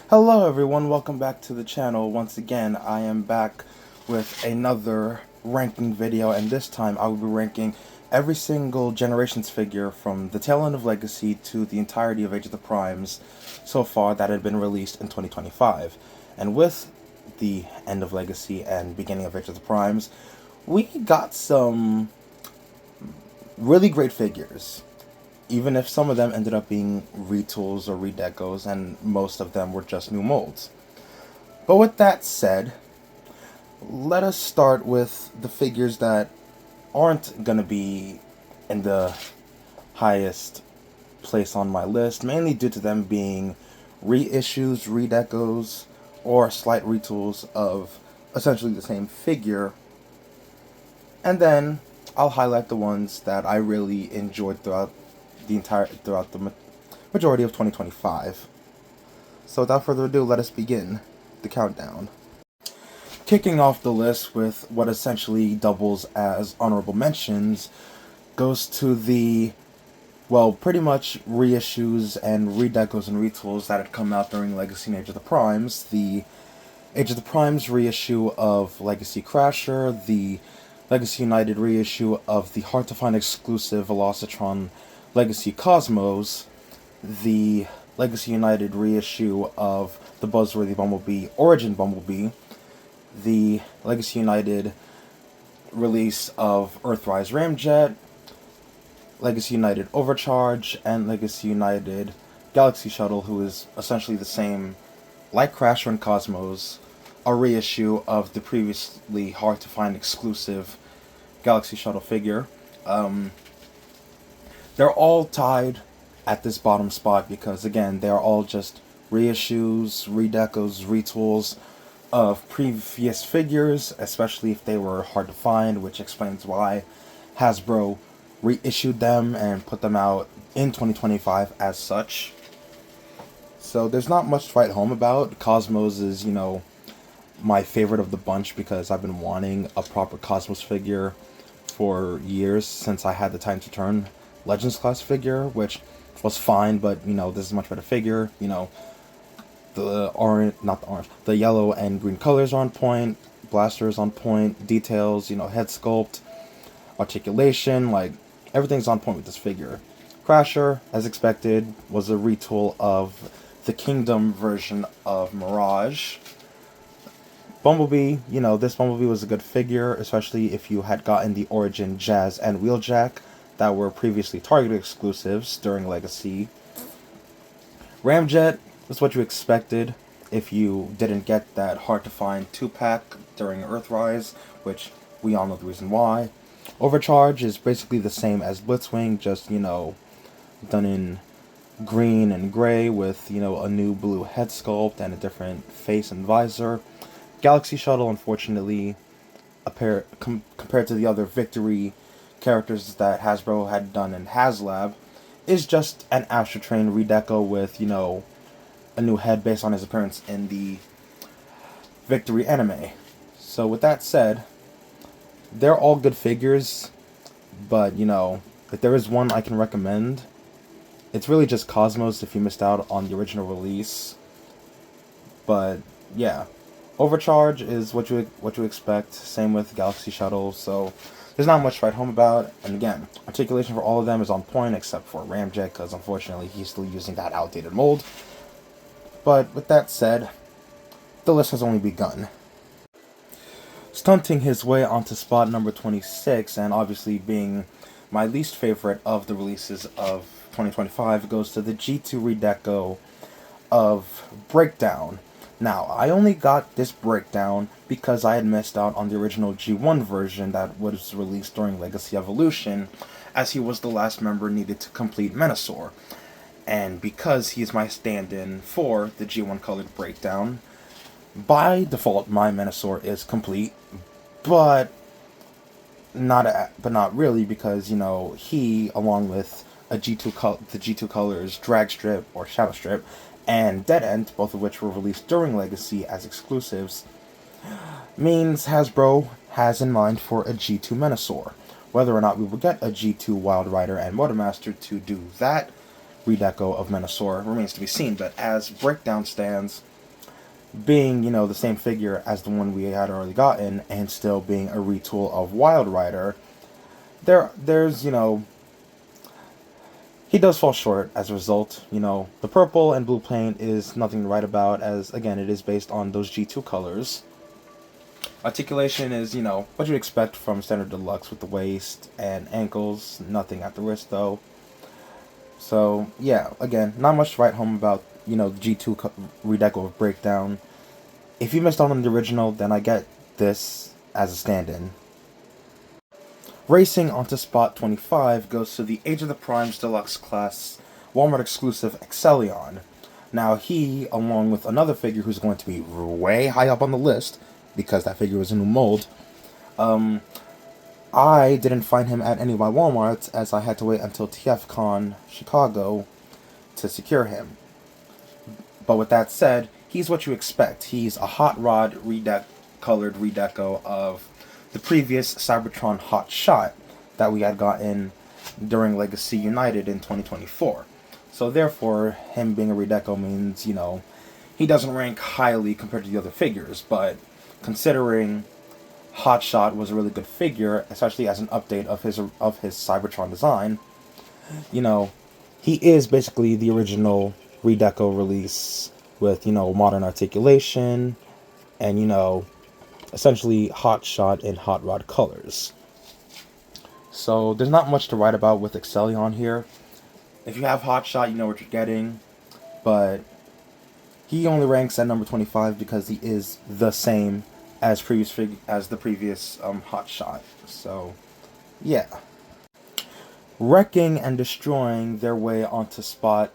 Hello everyone, welcome back to the channel. Once again, I am back with another ranking video, and this time I will be ranking every single Generations figure from the tail end of Legacy to the entirety of Age of the Primes so far that had been released in 2025. And with the end of Legacy and beginning of Age of the Primes, we got some really great figures. Even if some of them ended up being retools or redecos, and most of them were just new molds. But with that said, let us start with the figures that aren't going to be in the highest place on my list, mainly due to them being reissues, redecos, or slight retools of essentially the same figure. And then I'll highlight the ones that I really enjoyed throughout the majority of 2025. So without further ado, let us begin the countdown. Kicking off the list with what essentially doubles as honorable mentions goes to the, well, pretty much reissues and redecos and retools that had come out during Legacy and Age of the Primes. The Age of the Primes reissue of Legacy Crasher, the Legacy United reissue of the hard-to-find exclusive Velocitron Legacy Cosmos, the Legacy United reissue of the Buzzworthy Bumblebee Origin Bumblebee, the Legacy United release of Earthrise Ramjet, Legacy United Overcharge, and Legacy United Galaxy Shuttle, who is essentially the same like Crasher and Cosmos, a reissue of the previously hard-to-find exclusive Galaxy Shuttle figure. They're all tied at this bottom spot because, again, they're all just reissues, redecos, retools of previous figures, especially if they were hard to find, which explains why Hasbro reissued them and put them out in 2025 as such. So there's not much to write home about. Cosmos is, my favorite of the bunch because I've been wanting a proper Cosmos figure for years since I had the Titans Return Legends class figure, which was fine, but this is a much better figure. The the yellow and green colors are on point, blaster is on point, details, head sculpt, articulation, like everything's on point with this figure. Crasher, as expected, was a retool of the Kingdom version of Mirage. Bumblebee, this Bumblebee was a good figure, especially if you had gotten the Origin Jazz and Wheeljack that were previously targeted exclusives during Legacy. Ramjet is what you expected if you didn't get that hard-to-find 2-pack during Earthrise, which we all know the reason why. Overcharge is basically the same as Blitzwing, just, done in green and gray with, a new blue head sculpt and a different face and visor. Galaxy Shuttle, unfortunately, compared to the other Victory characters that Hasbro had done in HasLab, is just an Astro Train redeco with, a new head based on his appearance in the Victory anime. So with that said, they're all good figures, but, if there is one I can recommend, it's really just Cosmos if you missed out on the original release. But, yeah. Overcharge is what you expect, same with Galaxy Shuttle, so there's not much to write home about. And again, articulation for all of them is on point except for Ramjet, because unfortunately he's still using that outdated mold. But with that said, the list has only begun. Stunting his way onto spot number 26, and obviously being my least favorite of the releases of 2025, goes to the G2 redeco of Breakdown. Now, I only got this breakdown because I had missed out on the original G1 version that was released during Legacy Evolution, as he was the last member needed to complete Menasor. And because he's my stand-in for the G1 colored breakdown, by default my Menasor is complete, but not really, because he, along with the G2 colors Drag Strip or Shadow Strip and Dead End, both of which were released during Legacy as exclusives, means Hasbro has in mind for a G2 Menasor. Whether or not we will get a G2 Wild Rider and Motormaster to do that redeco of Menasor remains to be seen, but as Breakdown stands, being, the same figure as the one we had already gotten, and still being a retool of Wild Rider, there's, he does fall short as a result. The purple and blue paint is nothing to write about, as, again, it is based on those G2 colors. Articulation is, what you'd expect from Standard Deluxe with the waist and ankles. Nothing at the wrist, though. So, yeah, again, not much to write home about, the G2 redeco of Breakdown. If you missed out on the original, then I get this as a stand-in. Racing onto spot 25 goes to the Age of the Primes Deluxe Class Walmart exclusive Excellion. Now he, along with another figure who's going to be way high up on the list, because that figure was a new mold, I didn't find him at any of my Walmarts, as I had to wait until TFCon Chicago to secure him. But with that said, he's what you expect. He's a hot rod colored redeco of the previous Cybertron Hot Shot that we had gotten during Legacy United in 2024. So therefore, him being a redeco means, he doesn't rank highly compared to the other figures, but considering Hot Shot was a really good figure, especially as an update of his Cybertron design, he is basically the original redeco release with, modern articulation and, essentially Hot Shot in Hot Rod colors. So there's not much to write about with Excellion here. If you have Hot Shot, you know what you're getting, but he only ranks at number 25 because he is the same as the previous Hot Shot. So, yeah. Wrecking and destroying their way onto spot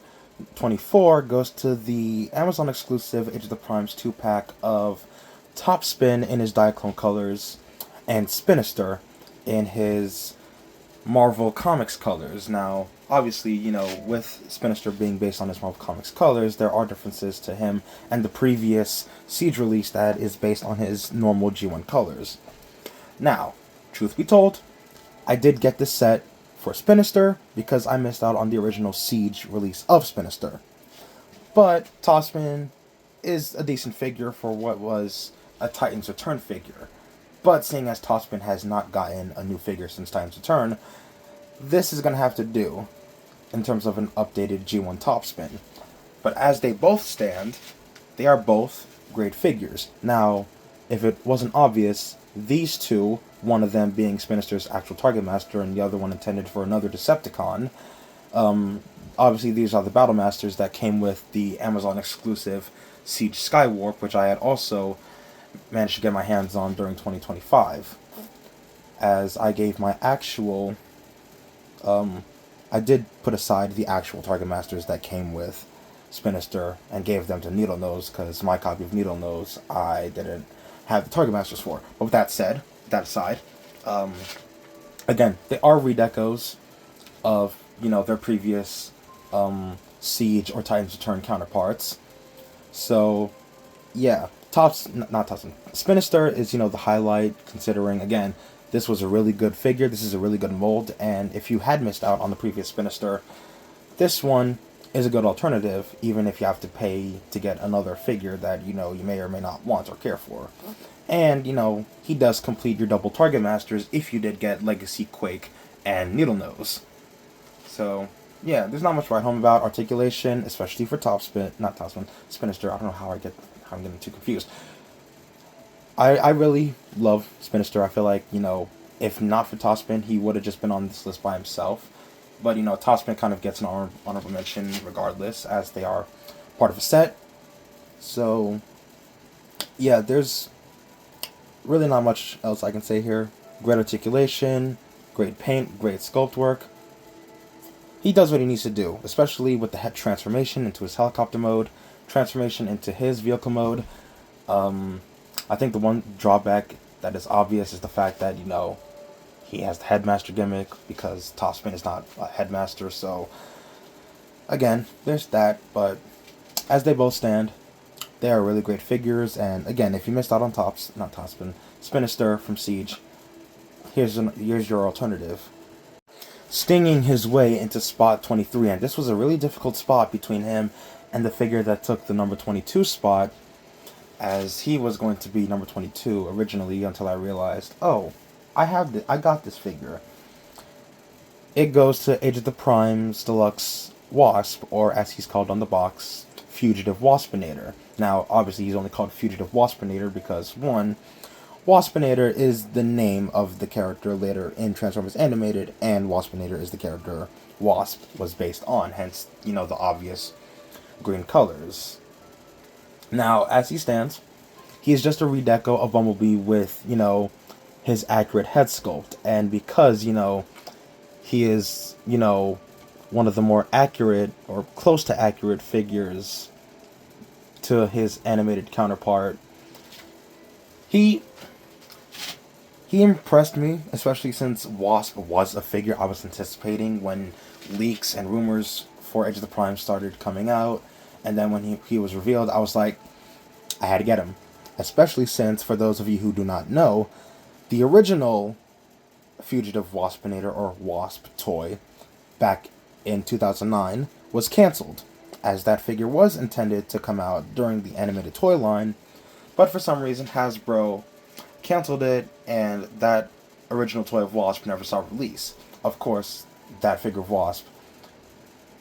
24 goes to the Amazon exclusive Age of the Primes 2-pack of Top Spin in his Diaclone colors and Spinister in his Marvel Comics colors. Now, obviously, with Spinister being based on his Marvel Comics colors, there are differences to him and the previous Siege release that is based on his normal G1 colors. Now, truth be told, I did get this set for Spinister because I missed out on the original Siege release of Spinister. But Topspin is a decent figure for what was a Titan's Return figure. But seeing as Topspin has not gotten a new figure since Titan's Return, this is going to have to do in terms of an updated G1 Topspin. But as they both stand, they are both great figures. Now, if it wasn't obvious, these two, one of them being Spinister's actual Target Master and the other one intended for another Decepticon, obviously these are the Battle Masters that came with the Amazon exclusive Siege Skywarp, which I had also managed to get my hands on during 2025. As I gave my actual, I did put aside the actual Target Masters that came with Spinister and gave them to Needle Nose, because my copy of Needle Nose I didn't have the Target Masters for. But with that said, that aside, again, they are redecos of, their previous Siege or Titan's Return counterparts. So, yeah, not Topspin. Spinister is, the highlight, considering, again, this was a really good figure, this is a really good mold, and if you had missed out on the previous Spinister, this one is a good alternative, even if you have to pay to get another figure that, you may or may not want or care for. And, he does complete your double Target Masters if you did get Legacy Quake and Needle Nose. So, yeah, there's not much to write home about. Articulation, especially for Spinister. I don't know how I'm getting too confused. I really love Spinister. I feel like, if not for Topspin, he would have just been on this list by himself. But, Topspin kind of gets an honorable mention regardless, as they are part of a set. So, yeah, there's really not much else I can say here. Great articulation, great paint, great sculpt work. He does what he needs to do, especially with the head transformation into his helicopter mode, transformation into his vehicle mode. I think the one drawback that is obvious is the fact that, he has the Headmaster gimmick, because Topspin is not a Headmaster, so again, there's that, but as they both stand, they are really great figures, and again, if you missed out on Spinister from Siege, here's your alternative. Stinging his way into spot 23, and this was a really difficult spot between him and the figure that took the number 22 spot, as he was going to be number 22 originally until I realized, oh, I got this figure. It goes to Age of the Prime's Deluxe Wasp, or as he's called on the box, Fugitive Waspinator. Now, obviously, he's only called Fugitive Waspinator because, one, Waspinator is the name of the character later in Transformers Animated, and Waspinator is the character Wasp was based on, hence, the obvious green colors. Now, as he stands, he is just a redeco of Bumblebee with, his accurate head sculpt, and because, he is, one of the more accurate, or close to accurate figures to his animated counterpart, he impressed me, especially since Wasp was a figure I was anticipating when leaks and rumors for Age of the Prime started coming out. And then when he was revealed, I was like, I had to get him. Especially since, for those of you who do not know, the original Fugitive Waspinator, or Wasp, toy back in 2009 was cancelled, as that figure was intended to come out during the animated toy line, but for some reason Hasbro canceled it, and that original toy of Wasp never saw release. Of course, that figure of Wasp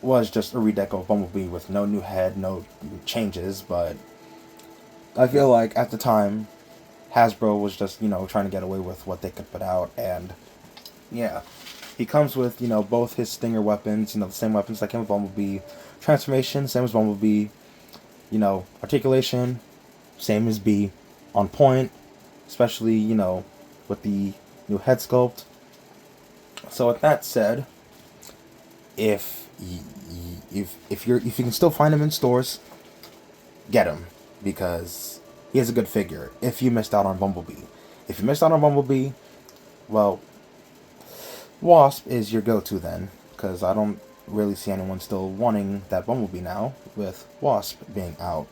was just a redeco of Bumblebee with no new head, no changes, but I feel like at the time, Hasbro was just, trying to get away with what they could put out, and yeah. He comes with, both his Stinger weapons, the same weapons that came with Bumblebee. Transformation, same as Bumblebee. Articulation, same as B. On point, especially, with the new head sculpt. So with that said, if you can still find him in stores, get him, because he is a good figure. If you missed out on Bumblebee, well, Wasp is your go-to then, because I don't really see anyone still wanting that Bumblebee now, with Wasp being out.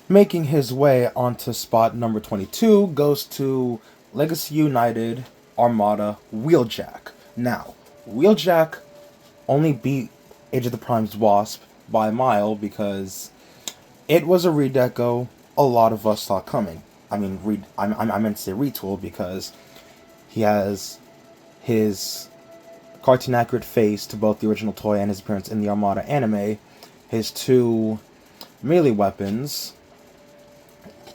Making his way onto spot number 22 goes to Legacy United Armada Wheeljack. Now, Wheeljack only beat Age of the Prime's Wasp by a mile because it was a redeco a lot of us saw coming. I meant to say retool, because he has his cartoon-accurate face to both the original toy and his appearance in the Armada anime, his two melee weapons,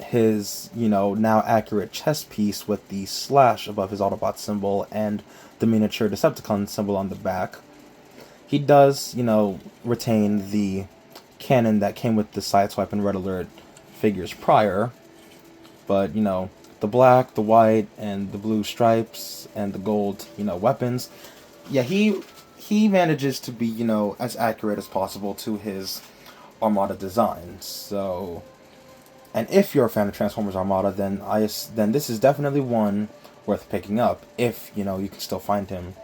his, now accurate chest piece with the slash above his Autobot symbol and the miniature Decepticon symbol on the back. He does, retain the cannon that came with the Sideswipe and Red Alert figures prior, but, the black, the white, and the blue stripes, and the gold, weapons. Yeah, he manages to be, as accurate as possible to his Armada design. So, and if you're a fan of Transformers Armada, then this is definitely one worth picking up, if, you can still find him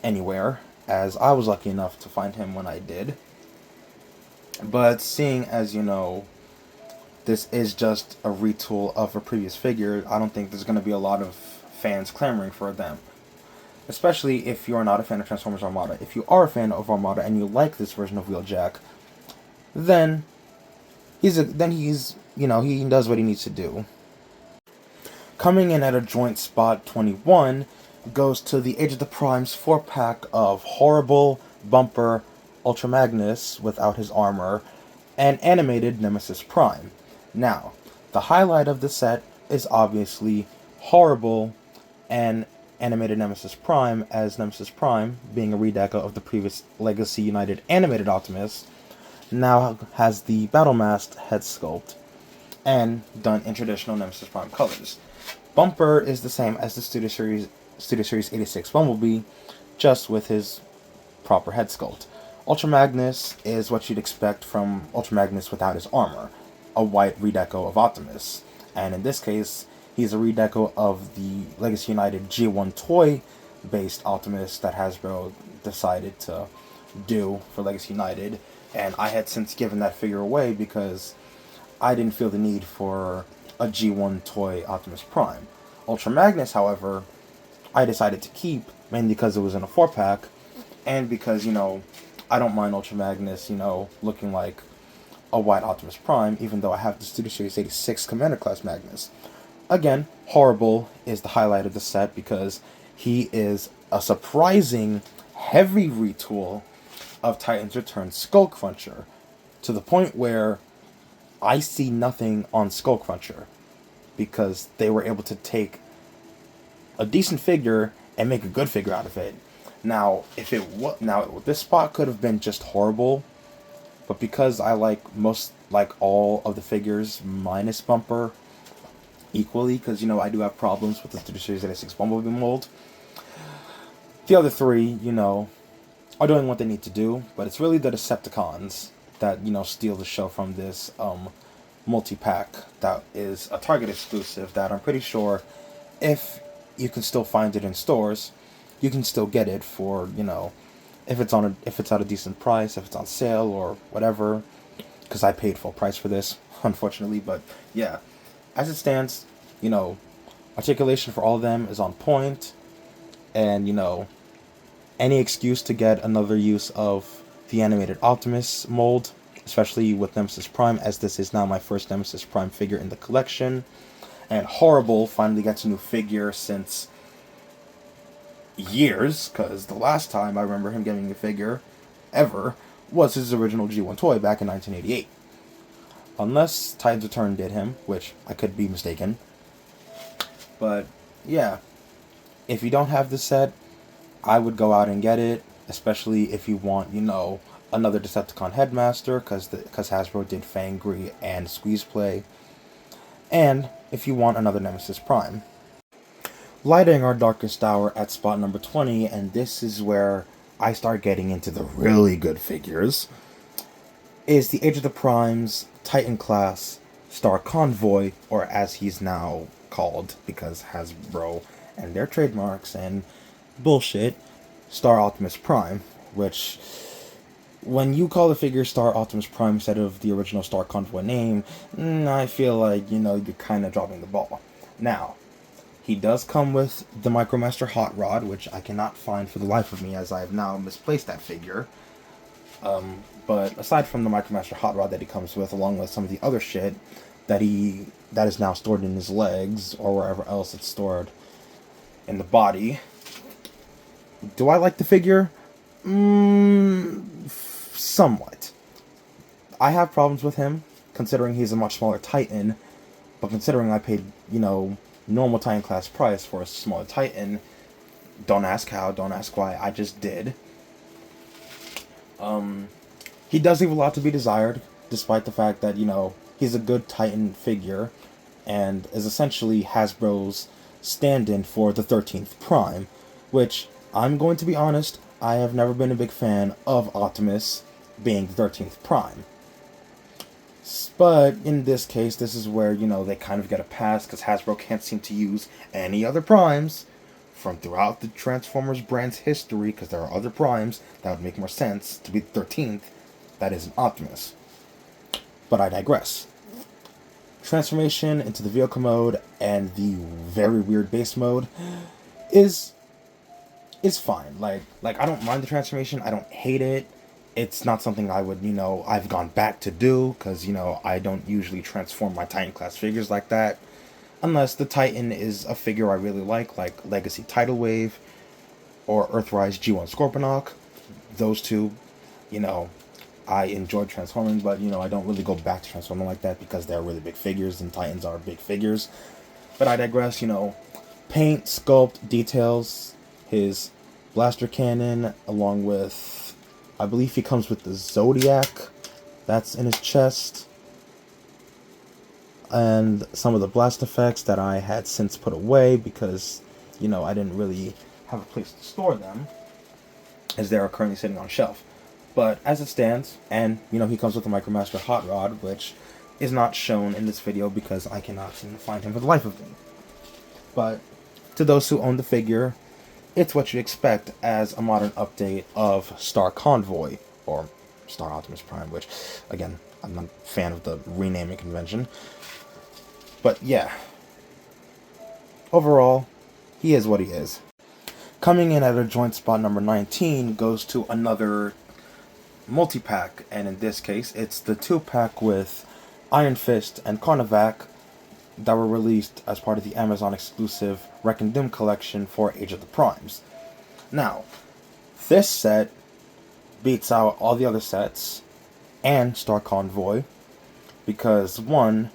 anywhere, as I was lucky enough to find him when I did. But seeing as, this is just a retool of a previous figure, I don't think there's going to be a lot of fans clamoring for them. Especially if you're not a fan of Transformers Armada. If you are a fan of Armada and you like this version of Wheeljack, then he does what he needs to do. Coming in at a joint spot 21 goes to the Age of the Prime's 4-pack of Horrible, Bumper, Ultra Magnus without his armor, and animated Nemesis Prime. Now, the highlight of the set is obviously Horrible and animated Nemesis Prime, as Nemesis Prime, being a redeco of the previous Legacy United animated Optimus, now has the Battlemaster head sculpt and done in traditional Nemesis Prime colors. Bumper is the same as the Studio Series 86 Bumblebee, just with his proper head sculpt. Ultra Magnus is what you'd expect from Ultra Magnus without his armor, a white redeco of Optimus. And in this case, he's a redeco of the Legacy United G1 toy-based Optimus that Hasbro decided to do for Legacy United. And I had since given that figure away because I didn't feel the need for a G1 toy Optimus Prime. Ultra Magnus, however, I decided to keep, mainly because it was in a 4-pack, and because, I don't mind Ultra Magnus, looking like a white Optimus Prime, even though I have the Studio Series 86 Commander Class Magnus. Again, Horrible is the highlight of the set because he is a surprising heavy retool of Titan's Return Skullcruncher, to the point where I see nothing on Skullcruncher, because they were able to take a decent figure and make a good figure out of it. Now, this spot could have been just Horrible, but because I like all of the figures minus Bumper equally, because I do have problems with the Studio Series 86 Bumblebee mold. The other three, are doing what they need to do, but it's really the Decepticons that steal the show from this multi-pack that is a Target exclusive that I'm pretty sure, if you can still find it in stores, you can still get it for if it's at a decent price, if it's on sale or whatever, because I paid full price for this, unfortunately. But yeah, as it stands, articulation for all of them is on point, and any excuse to get another use of the animated Optimus mold, especially with Nemesis Prime, as this is now my first Nemesis Prime figure in the collection. And Horrible finally gets a new figure since years, because the last time I remember him getting a figure ever was his original G1 toy back in 1988. Unless Titan's Return did him, which I could be mistaken. But yeah, if you don't have this set, I would go out and get it, especially if you want, another Decepticon Headmaster, because Hasbro did Fangry and Squeeze Play, and if you want another Nemesis Prime. Lighting our darkest hour at spot number 20, and this is where I start getting into the really good figures, is the Age of the Primes Titan class Star Convoy, or as he's now called, because Hasbro and their trademarks and bullshit, Star Optimus Prime, which, when you call the figure Star Optimus Prime instead of the original Star Convoy name, I feel like, you're kind of dropping the ball. Now, he does come with the Micromaster Hot Rod, which I cannot find for the life of me, as I have now misplaced that figure. But aside from the Micromaster Hot Rod that he comes with, along with some of the other shit that is now stored in his legs, or wherever else it's stored in the body, do I like the figure? Somewhat. I have problems with him, considering he's a much smaller Titan, but considering I paid, normal Titan class price for a smaller Titan, don't ask how, don't ask why, I just did. He does leave a lot to be desired, despite the fact that, he's a good Titan figure, and is essentially Hasbro's stand-in for the 13th Prime, which, I'm going to be honest, I have never been a big fan of Optimus being the 13th Prime. But in this case, this is where, they kind of get a pass, because Hasbro can't seem to use any other Primes from throughout the Transformers brand's history, because there are other Primes that would make more sense to be the 13th that isn't Optimus. But I digress. Transformation into the vehicle mode and the very weird base mode is fine. Like I don't mind the transformation. I don't hate it. It's not something I would, I've gone back to do, because, I don't usually transform my Titan class figures like that, unless the Titan is a figure I really like Legacy Tidal Wave, or Earthrise G1 Scorponok. Those two, I enjoy transforming, but, I don't really go back to transforming like that, because they're really big figures, and Titans are big figures. But I digress, paint, sculpt, details, his blaster cannon, along with, I believe he comes with the Zodiac that's in his chest, and some of the blast effects that I had since put away because, I didn't really have a place to store them, as they are currently sitting on a shelf. But as it stands, and, he comes with a Micromaster Hot Rod, which is not shown in this video because I cannot seem to find him for the life of me. But to those who own the figure, it's what you expect as a modern update of Star Convoy, or Star Optimus Prime, which, again, I'm not a fan of the renaming convention. But yeah, overall, he is what he is. Coming in at a joint spot number 19 goes to another multi-pack, and in this case, it's the 2-pack with Iron Fist and Carnivac that were released as part of the Amazon exclusive Wreck and Doom collection for Age of the Primes. Now, this set beats out all the other sets and Star Convoy because, one,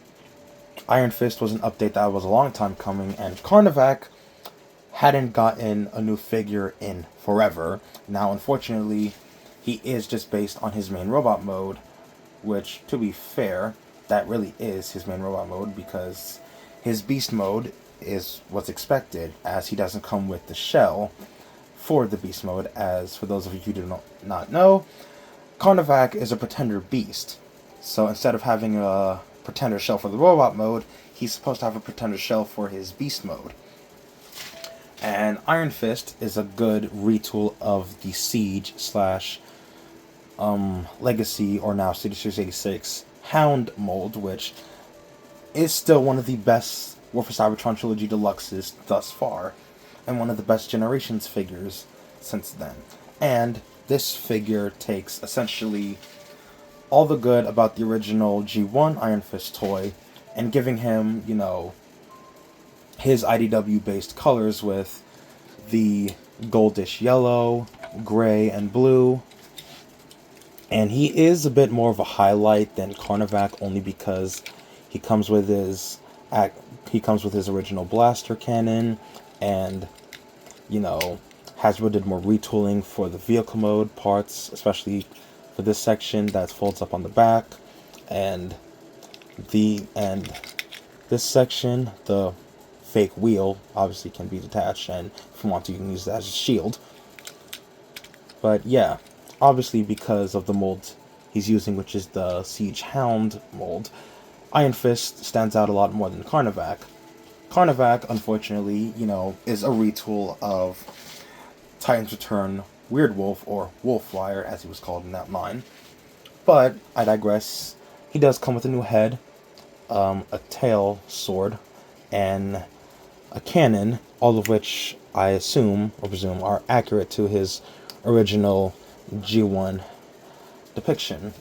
Iron Fist was an update that was a long time coming, and Carnivac hadn't gotten a new figure in forever. Now, unfortunately, he is just based on his main robot mode, which, to be fair, that really is his main robot mode because his beast mode is what's expected, as he doesn't come with the shell for the beast mode. As for those of you who do not know, Carnivac is a pretender beast. So instead of having a pretender shell for the robot mode, he's supposed to have a pretender shell for his beast mode. And Iron Fist is a good retool of the Siege slash Legacy, or now City Series 86 Hound mold, which is still one of the best War for Cybertron Trilogy Deluxes thus far, and one of the best Generations figures since then. And this figure takes essentially all the good about the original G1 Iron Fist toy and giving him, you know, his IDW based colors with the goldish yellow, gray, and blue. And he is a bit more of a highlight than Carnivac, only because he comes with his original blaster cannon, and, you know, Hasbro did more retooling for the vehicle mode parts, especially for this section that folds up on the back, and this section, the fake wheel, obviously can be detached, and if you want to, you can use that as a shield. But yeah, obviously because of the mold he's using, which is the Siege Hound mold, Iron Fist stands out a lot more than Carnivac. Carnivac, unfortunately, you know, is a retool of Titan's Return Weird Wolf, or Wolfwire, as he was called in that line. But I digress. He does come with a new head, a tail sword, and a cannon, all of which I assume or presume are accurate to his original G1 depiction.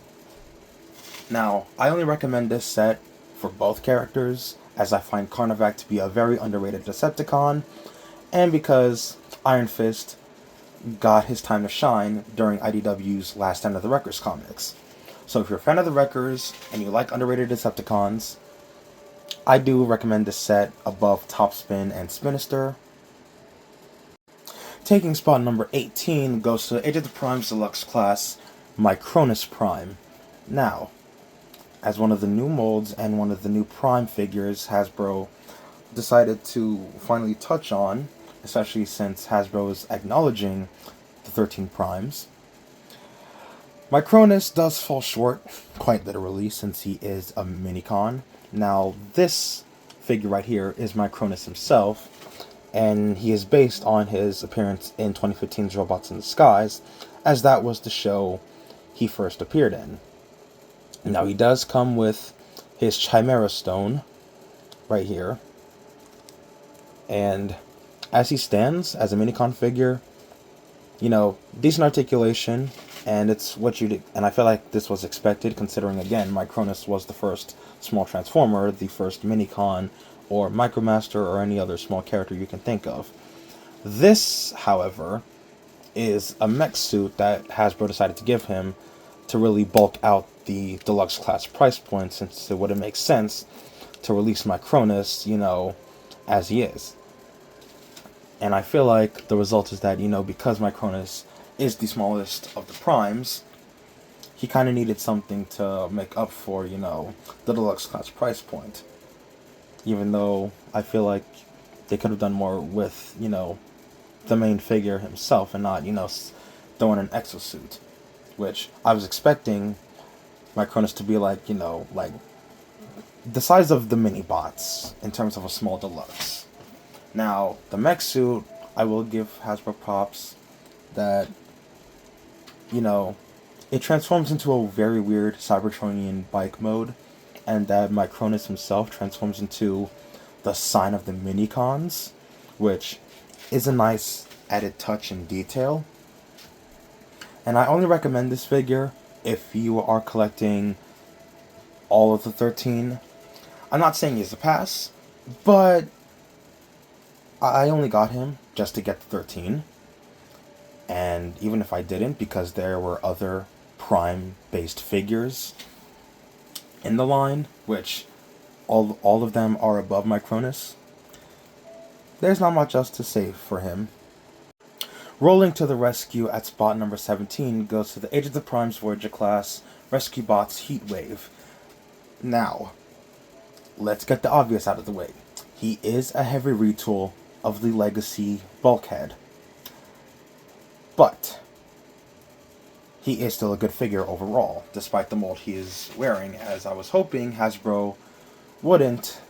Now, I only recommend this set for both characters, as I find Carnivac to be a very underrated Decepticon, and because Iron Fist got his time to shine during IDW's Last Stand of the Wreckers comics. So if you're a fan of the Wreckers and you like underrated Decepticons, I do recommend this set above Topspin and Spinister. Taking spot number 18 goes to Age of the Primes Deluxe Class, Micronus Prime. Now, as one of the new molds and one of the new Prime figures Hasbro decided to finally touch on, especially since Hasbro is acknowledging the 13 Primes, Micronus does fall short, quite literally, since he is a minicon. Now, this figure right here is Micronus himself, and he is based on his appearance in 2015's Robots in Disguise, as that was the show he first appeared in. Now, he does come with his Chimera Stone right here, and as he stands as a minicon figure, you know, decent articulation, and it's what you'd, and I feel like this was expected, considering, again, Micronus was the first small Transformer, the first minicon, or Micromaster, or any other small character you can think of. This, however, is a mech suit that Hasbro decided to give him to really bulk out the deluxe class price point, since it wouldn't make sense to release Micronus, you know, as he is. And I feel like the result is that, you know, because Micronus is the smallest of the primes, he kind of needed something to make up for, you know, the deluxe class price point. Even though I feel like they could have done more with, you know, the main figure himself and not, you know, throwing an exosuit. Which I was expecting Micronus to be like, you know, like the size of the mini bots in terms of a small deluxe. Now, the mech suit, I will give Hasbro props that, you know, it transforms into a very weird Cybertronian bike mode, and that Micronus himself transforms into the sign of the minicons, which is a nice added touch and detail. And I only recommend this figure if you are collecting all of the 13. I'm not saying he's a pass, but I only got him just to get the 13. And even if I didn't, because there were other Prime-based figures in the line, which all of them are above my Cronus, there's not much else to say for him. Rolling to the rescue at spot number 17 goes to the Age of the Primes Voyager class Rescue Bots Heatwave. Now, let's get the obvious out of the way. He is a heavy retool of the Legacy Bulkhead, but he is still a good figure overall, despite the mold he is wearing, as I was hoping Hasbro wouldn't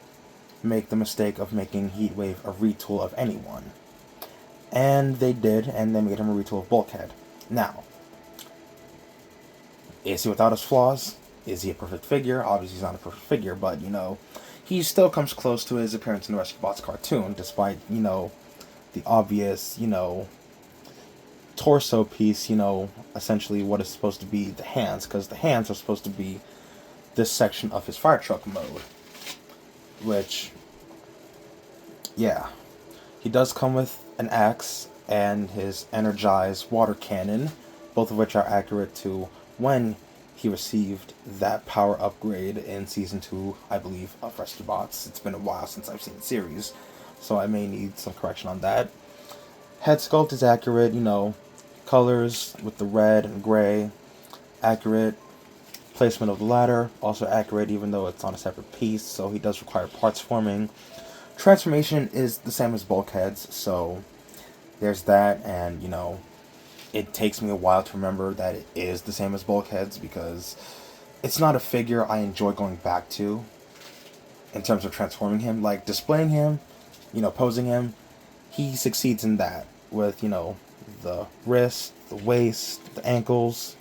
make the mistake of making Heatwave a retool of anyone. And they did, and they made him a retool of Bulkhead. Now, is he without his flaws? Is he a perfect figure? Obviously he's not a perfect figure, but, he still comes close to his appearance in the Rescue Bots cartoon, despite, the obvious, torso piece, essentially what is supposed to be the hands, because the hands are supposed to be this section of his fire truck mode. Which, yeah. He does come with an axe and his energized water cannon, both of which are accurate to when he received that power upgrade in Season 2, I believe, of Rescue Bots. It's been a while since I've seen the series, so I may need some correction on that. Head sculpt is accurate, colors with the red and gray, accurate. Placement of the ladder, also accurate, even though it's on a separate piece, so he does require parts forming. Transformation is the same as Bulkhead's, so there's that, and, it takes me a while to remember that it is the same as Bulkhead's, because it's not a figure I enjoy going back to in terms of transforming him. Like, displaying him, posing him, he succeeds in that, with, the wrist, the waist, the ankles.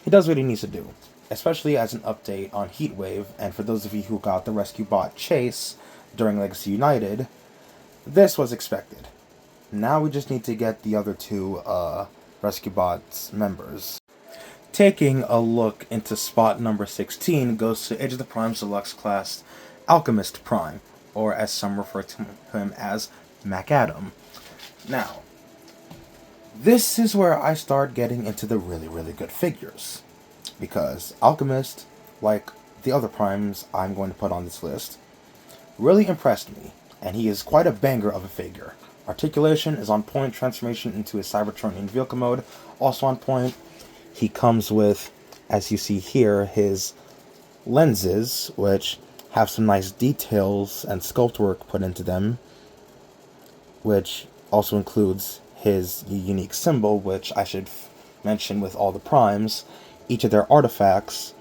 He does what he needs to do, especially as an update on Heatwave, and for those of you who got the Rescue Bot Chase during Legacy United, this was expected. Now we just need to get the other two Rescue Bots members. Taking a look into spot number 16 goes to Age of the Primes Deluxe class Alchemist Prime, or as some refer to him as MacAdam. Now, this is where I start getting into the really, really good figures, because Alchemist, like the other Primes I'm going to put on this list, really impressed me, and he is quite a banger of a figure. Articulation is on point, transformation into his Cybertronian vehicle mode, also on point. He comes with, as you see here, his lenses, which have some nice details and sculpt work put into them, which also includes his unique symbol, which I should mention with all the Primes. Each of their artifacts,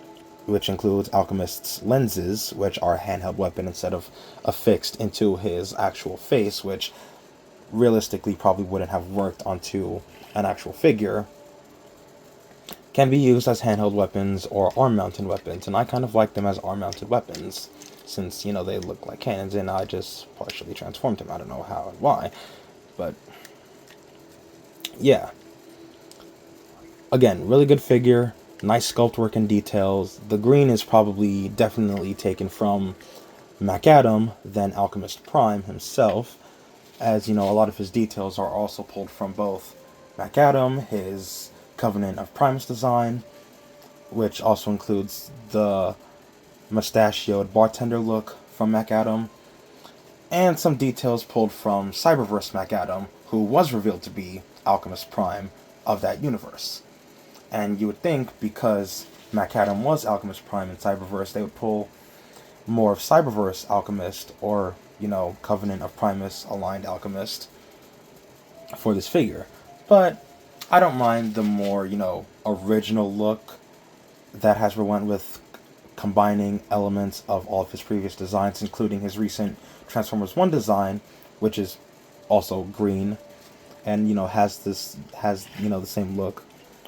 which includes Alchemist's lenses, which are a handheld weapon instead of affixed into his actual face, which realistically probably wouldn't have worked onto an actual figure, can be used as handheld weapons or arm-mounted weapons, and I kind of like them as arm-mounted weapons, since, they look like cannons, and I just partially transformed him. I don't know how and why, but yeah. Again, really good figure, nice sculpt work and details. The green is probably definitely taken from MacAdam than Alchemist Prime himself, as, a lot of his details are also pulled from both MacAdam, his Covenant of Primus design, which also includes the mustachioed bartender look from MacAdam, and some details pulled from Cyberverse MacAdam, who was revealed to be Alchemist Prime of that universe. And you would think, because MacAdam was Alchemist Prime in Cyberverse, they would pull more of Cyberverse Alchemist, or, Covenant of Primus aligned Alchemist for this figure. But I don't mind the more, original look that Hasbro went with, combining elements of all of his previous designs, including his recent Transformers 1 design, which is also green, and, has the same look,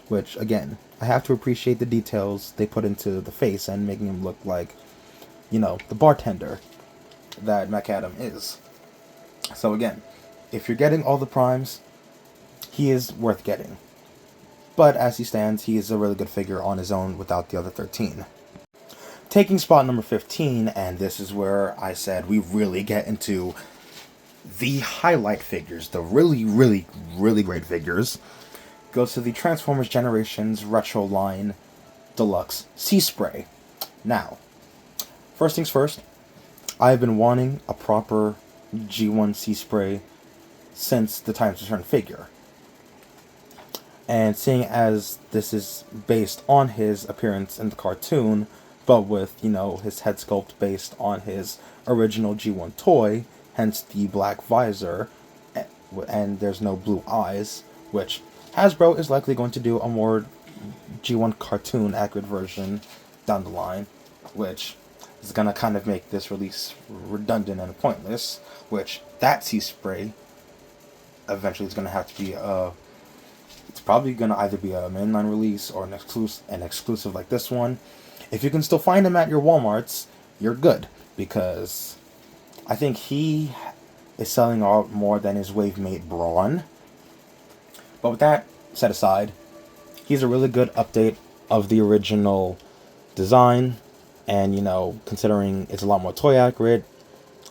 which, again, I have to appreciate the details they put into the face and making him look like, the bartender that MacAdam is. So again, if you're getting all the Primes, he is worth getting. but as he stands, he is a really good figure on his own without the other 13. Taking spot number 15, and this is where I said we really get into the highlight figures, the really, really, really great figures, goes to the Transformers Generations Retro Line Deluxe Sea Spray. Now, first things first, I've been wanting a proper G1 Sea Spray since the Times Return figure. And seeing as this is based on his appearance in the cartoon, but with, his head sculpt based on his original G1 toy, hence the black visor, and there's no blue eyes, which Hasbro is likely going to do a more G1 cartoon accurate version down the line, which is going to kind of make this release redundant and pointless, which that Sea Spray eventually is going to have to be it's probably going to either be a mainline release or an exclusive like this one. If you can still find him at your Walmarts, you're good, because I think he is selling out more than his Wavemate Brawn. But with that set aside, he's a really good update of the original design, and, considering it's a lot more toy accurate,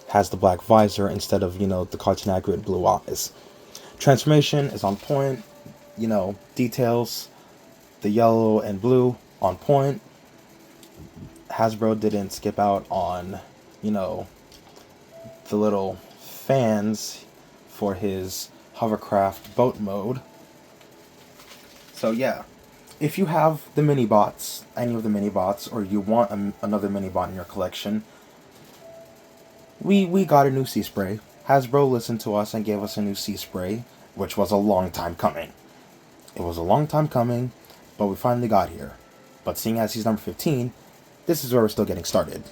has the black visor instead of, the cartoon accurate blue eyes. Transformation is on point, details, the yellow and blue on point. Hasbro didn't skip out on, the little fans for his hovercraft boat mode. So yeah, if you have the mini bots, any of the mini bots, or you want another mini bot in your collection, we got a new Sea Spray. Hasbro listened to us and gave us a new Sea Spray, which was a long time coming. It was a long time coming, but we finally got here. But seeing as he's number 15, this is where we're still getting started.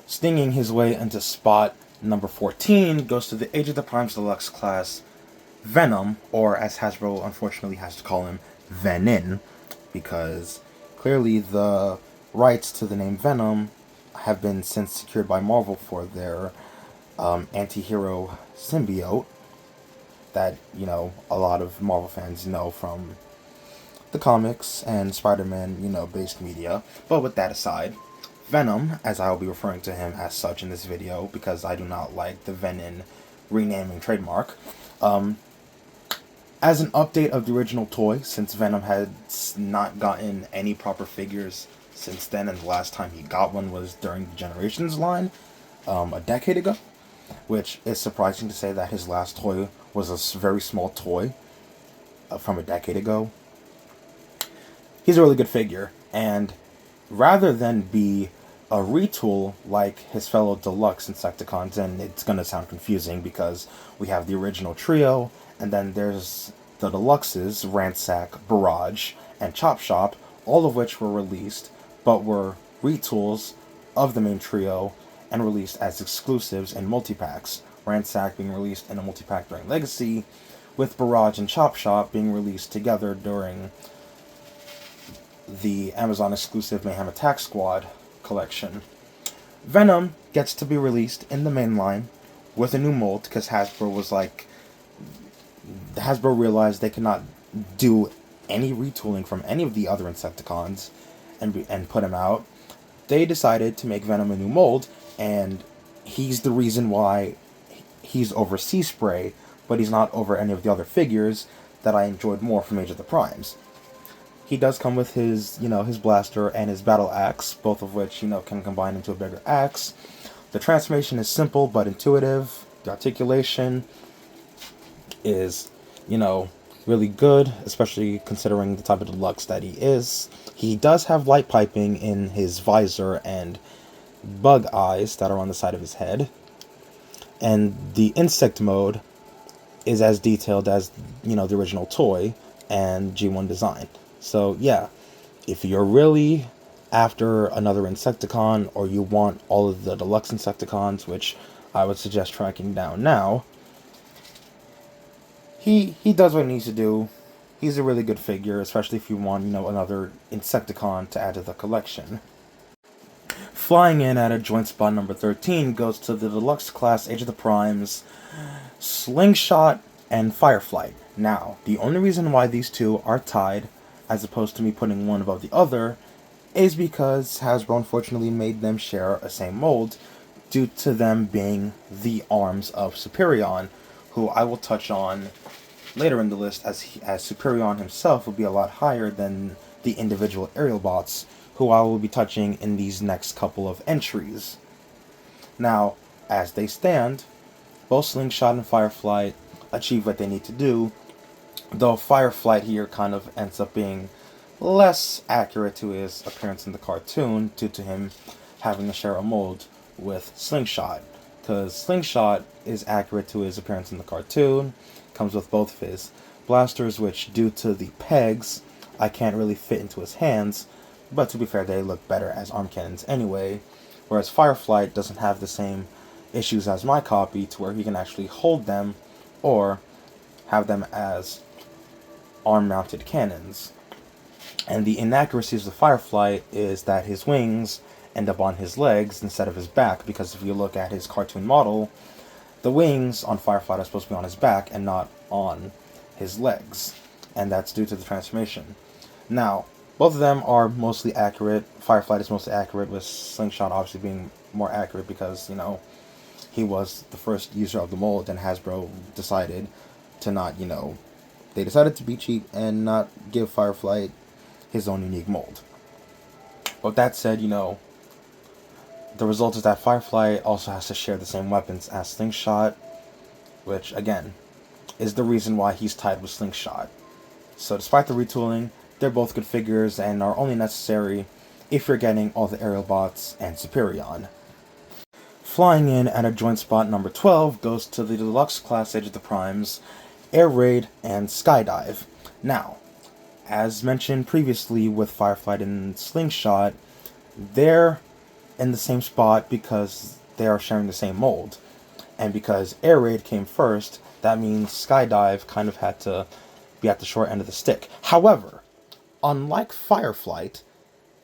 Stinging his way into spot number 14 goes to the Age of the Primes Deluxe class Venom, or as Hasbro unfortunately has to call him, Venin, because clearly the rights to the name Venom have been since secured by Marvel for their anti-hero symbiote that, a lot of Marvel fans know from the comics and Spider-Man, based media. But with that aside, Venom, as I will be referring to him as such in this video, because I do not like the Venin renaming trademark, as an update of the original toy, since Venom had not gotten any proper figures since then, and the last time he got one was during the Generations line, a decade ago, which is surprising to say that his last toy was a very small toy from a decade ago. He's a really good figure, and rather than be a retool like his fellow deluxe Insecticons, and it's going to sound confusing because we have the original trio, and then there's the deluxes, Ransack, Barrage, and Chop Shop, all of which were released, but were retools of the main trio and released as exclusives in multi-packs. Ransack being released in a multi-pack during Legacy, with Barrage and Chop Shop being released together during the Amazon exclusive Mayhem Attack Squad collection. Venom gets to be released in the main line with a new mold, because Hasbro realized they could not do any retooling from any of the other Insecticons and put him out. They decided to make Venom a new mold, and he's the reason why he's over Sea Spray, but he's not over any of the other figures that I enjoyed more from Age of the Primes. He does come with his, his blaster and his battle axe, both of which, can combine into a bigger axe. The transformation is simple but intuitive. The articulation is, really good, especially considering the type of deluxe that he is. He does have light piping in his visor and bug eyes that are on the side of his head. And the insect mode is as detailed as, the original toy and G1 design. So yeah, if you're really after another Insecticon, or you want all of the deluxe Insecticons, which I would suggest tracking down now, he does what he needs to do. He's a really good figure, especially if you want, another Insecticon to add to the collection. Flying in at a joint spot number 13 goes to the deluxe class Age of the Primes Slingshot and Fireflight. Now, the only reason why these two are tied, as opposed to me putting one above the other, is because Hasbro unfortunately made them share a same mold due to them being the arms of Superion, who I will touch on later in the list, as Superion himself will be a lot higher than the individual aerial bots, who I will be touching in these next couple of entries. Now, as they stand, both Slingshot and Fireflight achieve what they need to do, though Fireflight here kind of ends up being less accurate to his appearance in the cartoon due to him having to share a mold with Slingshot, because Slingshot is accurate to his appearance in the cartoon, comes with both of his blasters, which due to the pegs I can't really fit into his hands, but to be fair, they look better as arm cannons anyway, whereas Fireflight doesn't have the same issues as my copy to where he can actually hold them or have them as arm-mounted cannons. And the inaccuracies of Fireflight is that his wings end up on his legs instead of his back, because if you look at his cartoon model, the wings on Fireflight are supposed to be on his back and not on his legs, and that's due to the transformation. Now, both of them are mostly accurate. Fireflight is mostly accurate, with Slingshot obviously being more accurate because, you know, he was the first user of the mold, and Hasbro decided to not, they decided to be cheap and not give Fireflight his own unique mold. But that said, the result is that Firefly also has to share the same weapons as Slingshot, which, again, is the reason why he's tied with Slingshot. So despite the retooling, they're both good figures and are only necessary if you're getting all the aerial bots and Superion. Flying in at a joint spot number 12 goes to the Deluxe Class Age of the Primes, Air Raid, and Skydive. Now, as mentioned previously with Fireflight and Slingshot, they're in the same spot because they are sharing the same mold. And because Air Raid came first, that means Skydive kind of had to be at the short end of the stick. However, unlike Fireflight,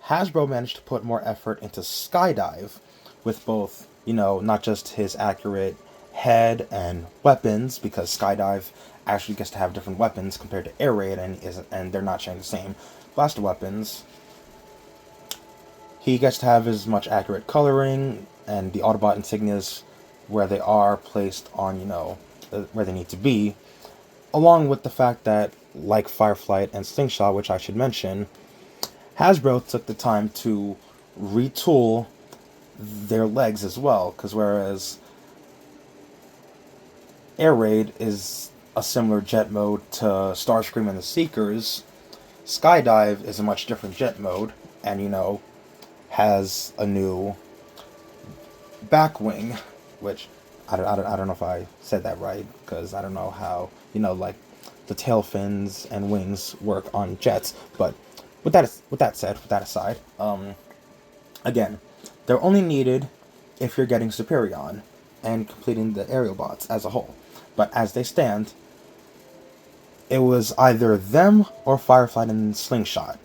Hasbro managed to put more effort into Skydive with both, not just his accurate head and weapons, because Skydive actually gets to have different weapons compared to Air Raid, and they're not sharing the same blaster weapons. He gets to have as much accurate coloring and the Autobot insignias where they are placed on, where they need to be, along with the fact that, like Fireflight and Slingshot, which I should mention, Hasbro took the time to retool their legs as well, because whereas Air Raid is a similar jet mode to Starscream and the Seekers, Skydive is a much different jet mode, and, has a new back wing, which I don't know if I said that right, because I don't know how, the tail fins and wings work on jets, but with that aside, again, they're only needed if you're getting Superion and completing the aerial bots as a whole. But as they stand, it was either them or Firefly and Slingshot.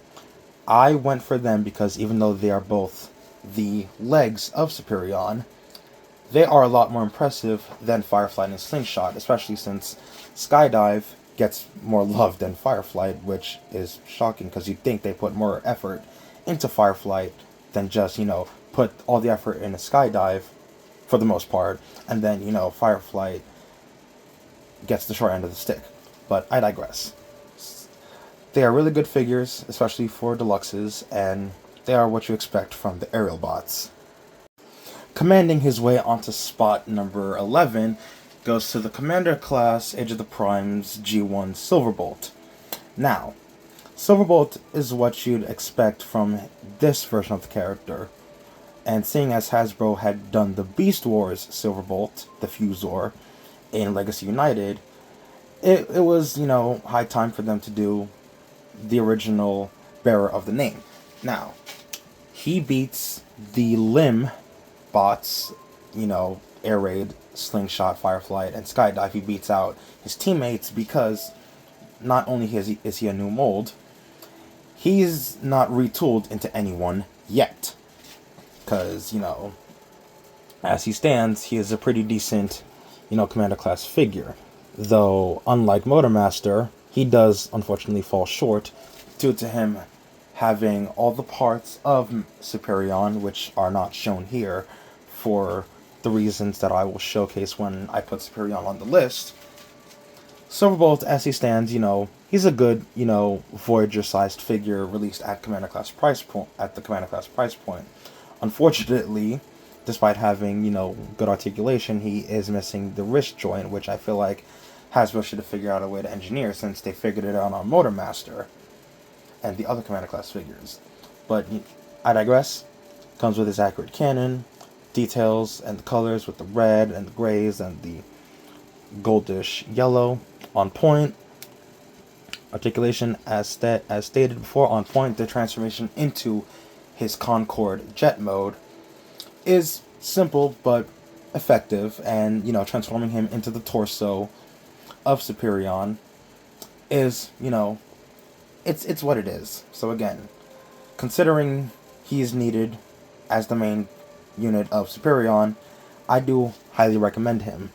I went for them because even though they are both the legs of Superion, they are a lot more impressive than Firefly and Slingshot, especially since Skydive gets more love than Firefly, which is shocking because you'd think they put more effort into Firefly than just, put all the effort in a Skydive for the most part, and then, Firefly gets the short end of the stick. But I digress. They are really good figures, especially for deluxes, and they are what you expect from the aerial bots. Commanding his way onto spot number 11 goes to the Commander Class Age of the Primes G1 Silverbolt. Now, Silverbolt is what you'd expect from this version of the character, and seeing as Hasbro had done the Beast Wars Silverbolt, the Fusor, in Legacy United, it was, high time for them to do the original bearer of the name. Now, he beats the Limb bots, Air Raid, Slingshot, Fireflight, and Skydive. He beats out his teammates because not only is he a new mold, he's not retooled into anyone yet. Because, as he stands, he is a pretty decent, Commander class figure. though unlike Motormaster, he does unfortunately fall short due to him having all the parts of Superion, which are not shown here for the reasons that I will showcase when I put Superion on the list. Silverbolt, as he stands, he's a good, Voyager-sized figure released at Commander Class price point. Unfortunately, despite having, good articulation, he is missing the wrist joint, which I feel like Hasbro should have figured out a way to engineer since they figured it out on Motormaster and the other Commander Class figures. But I digress. Comes with his accurate cannon, details and the colors with the red and the grays and the goldish yellow on point. Articulation as stated before on point. The transformation into his Concorde jet mode is simple but effective, and transforming him into the torso of Superion is it's what it is. So again, considering he's needed as the main unit of Superion, I do highly recommend him.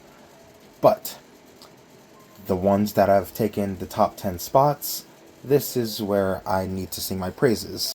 But the ones that have taken the top 10 spots, this is where I need to sing my praises.